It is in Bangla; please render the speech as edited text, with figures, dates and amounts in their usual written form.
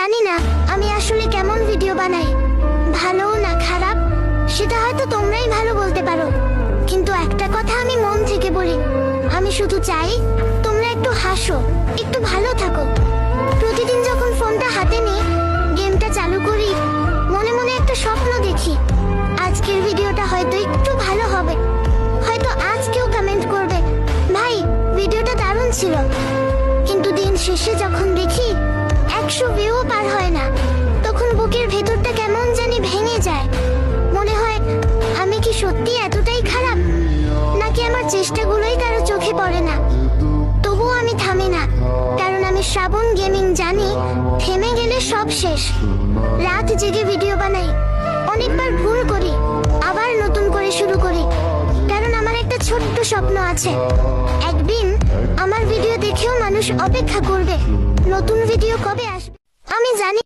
জানি না আমি আসলে কেমন ভিডিও বানাই, ভালো না খারাপ সেটা হয়তো তোমরাই ভালো বলতে পারো, কিন্তু একটা কথা আমি মন থেকে বলি, আমি শুধু চাই তোমরা একটু হাসো, একটু ভালো থাকো। প্রতিদিন যখন ফোনটা হাতে নিই, গেমটা চালু করি, মনে মনে একটা স্বপ্ন দেখি আজকের ভিডিওটা হয়তো একটু ভালো হবে, হয়তো আজ কেউ কমেন্ট করবে ভাই ভিডিওটা দারুণ ছিল। কিন্তু দিন শেষে যখন দেখি 100 ভিউ পার হয় না, তখন বুকের ভেতরটা কেমন জানি ভেঙে যায়। মনে হয় আমি কি সত্যি এতটাই খারাপ, নাকি আমার চেষ্টাগুলোই কারো চোখে পড়ে না। তবুও আমি থামি না, কারণ আমি শ্রাবণ গেমিং জানি থেমে গেলে সব শেষ। রাত জেগে ভিডিও বানাই, অনেকবার ভুল করি, আবার নতুন করে শুরু করি, কারণ আমার একটা ছোট্ট স্বপ্ন আছে, একদিন আমার ভিডিও দেখেও মানুষ অপেক্ষা করবে নতুন ভিডিও কবে আসবে। আমি জানি